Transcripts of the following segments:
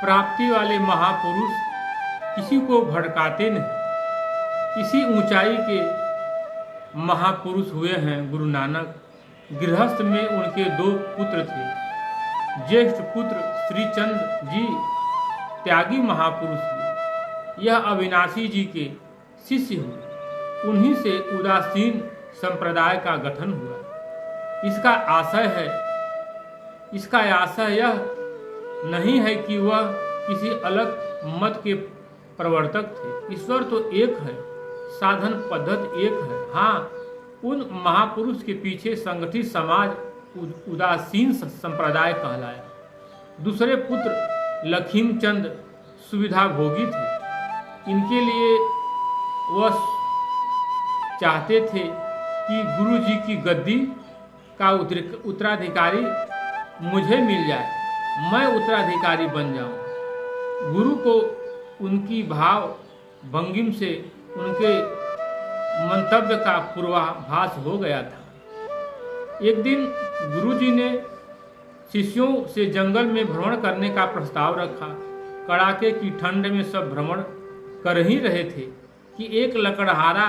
प्राप्ति वाले महापुरुष किसी को भड़काते नहीं। इसी ऊंचाई के महापुरुष हुए हैं गुरु नानक। गृहस्थ में उनके 2 पुत्र थे। ज्येष्ठ पुत्र श्रीचंद जी त्यागी महापुरुष हुए। यह अविनाशी जी के शिष्य हुए। उन्हीं से उदासीन संप्रदाय का गठन हुआ। इसका आशय यह नहीं है कि वह किसी अलग मत के प्रवर्तक थे। ईश्वर तो एक है, साधन पद्धति एक है। हाँ, उन महापुरुष के पीछे संगठित समाज उदासीन संप्रदाय कहलाया। दूसरे पुत्र लखीमचंद सुविधा भोगी थे। इनके लिए वह चाहते थे कि गुरु जी की गद्दी का उत्तराधिकारी मुझे मिल जाए, मैं उत्तराधिकारी बन जाऊं। गुरु को उनकी भाव भंगिम से उनके मंतव्य का पूर्वाभास हो गया था। एक दिन गुरुजी ने शिष्यों से जंगल में भ्रमण करने का प्रस्ताव रखा। कड़ाके की ठंड में सब भ्रमण कर ही रहे थे कि एक लकड़हारा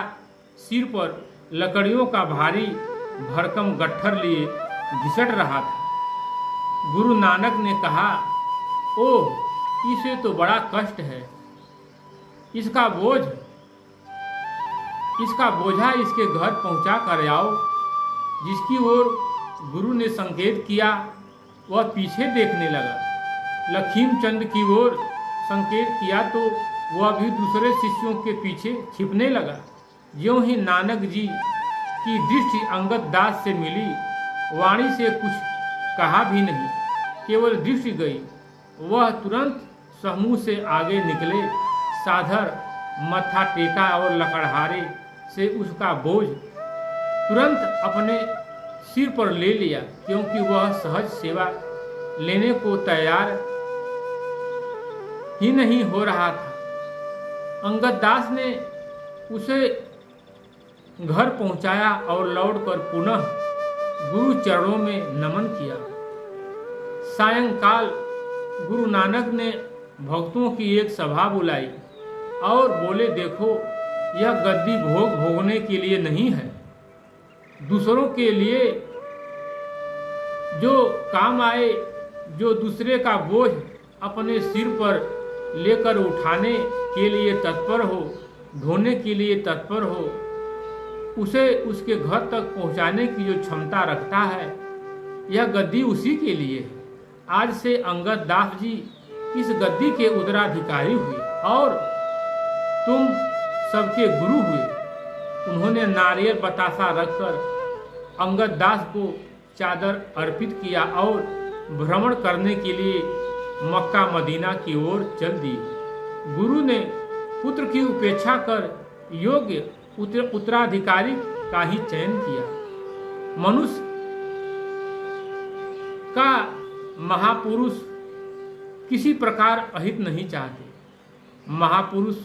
सिर पर लकड़ियों का भारी भरकम गट्ठर लिए घिसट रहा था। गुरु नानक ने कहा, ओह, इसे तो बड़ा कष्ट है। इसका बोझा इसके घर पहुंचा कर आओ। जिसकी ओर गुरु ने संकेत किया वह पीछे देखने लगा। लखीमचंद की ओर संकेत किया तो वह भी दूसरे शिष्यों के पीछे छिपने लगा। ज्यों ही नानक जी की दृष्टि अंगद दास से मिली, वाणी से कुछ कहा भी नहीं, केवल दृष्टि गई। वह तुरंत समूह से आगे निकले, साधर मत्था टेका और लकड़हारे से उसका बोझ तुरंत अपने सिर पर ले लिया, क्योंकि वह सहज सेवा लेने को तैयार ही नहीं हो रहा था। अंगद दास ने उसे घर पहुंचाया और लौटकर पुनः गुरु चरणों में नमन किया। सायंकाल गुरु नानक ने भक्तों की एक सभा बुलाई और बोले, देखो, यह गद्दी भोगने के लिए नहीं है, दूसरों के लिए जो काम आए, जो दूसरे का बोझ अपने सिर पर लेकर उठाने के लिए तत्पर हो, ढोने के लिए तत्पर हो, उसे उसके घर तक पहुंचाने की जो क्षमता रखता है, यह गद्दी उसी के लिए है। आज से अंगद दास जी इस गद्दी के उत्तराधिकारी हुए और तुम सबके गुरु हुए। उन्होंने नारियल बतासा रखकर अंगद दास को चादर अर्पित किया और भ्रमण करने के लिए मक्का मदीना की ओर चल दी। गुरु ने पुत्र की उपेक्षा कर योग्य उत्तराधिकारी का ही चयन किया। मनुष्य का महापुरुष किसी प्रकार अहित नहीं चाहते। महापुरुष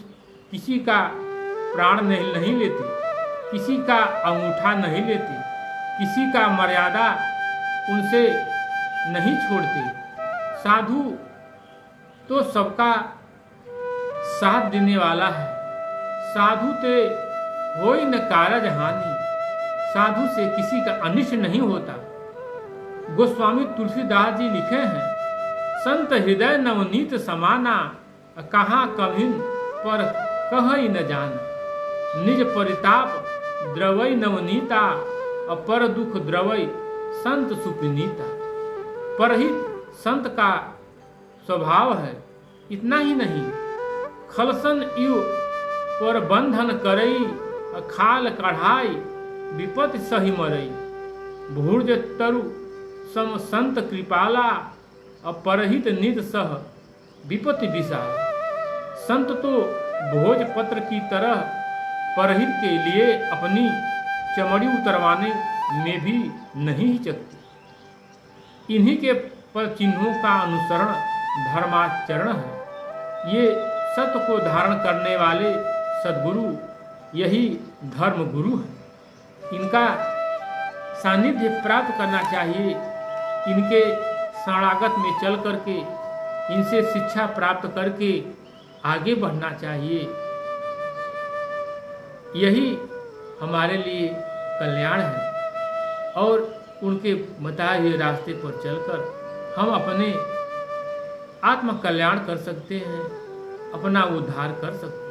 किसी का प्राण नहीं लेते, किसी का अंगूठा नहीं लेते, किसी का मर्यादा उनसे नहीं छोड़ते। साधु तो सबका साथ देने वाला है। साधु ते होई न कारज हानि, साधु से किसी का अनिष्ट नहीं होता। गोस्वामी तुलसीदास जी लिखे हैं, संत हृदय नवनीत समाना, कहाँ कभिन पर कहई न जाना। निज परिताप द्रवई नवनीता, अपर दुख द्रवई संत सुपनीता। परहित संत का स्वभाव है। इतना ही नहीं, खलसन यु पर बंधन करई, खाल कढ़ाई विपत्ति सही मरई। भूर्ज तरु सम संत कृपाला, अपरहित निध सह विपत्ति विशाल। संत तो भोजपत्र की तरह परहित के लिए अपनी चमड़ी उतरवाने में भी नहीं हिचकती। इन्हीं के पद चिन्हों का अनुसरण धर्माचरण है। ये सत्य को धारण करने वाले सद्गुरु यही धर्म गुरु है। इनका सानिध्य प्राप्त करना चाहिए। इनके शरणागत में चल करके इनसे शिक्षा प्राप्त करके आगे बढ़ना चाहिए। यही हमारे लिए कल्याण है और उनके बताए हुए रास्ते पर चलकर हम अपने आत्म कल्याण कर सकते हैं, अपना उद्धार कर सकते हैं।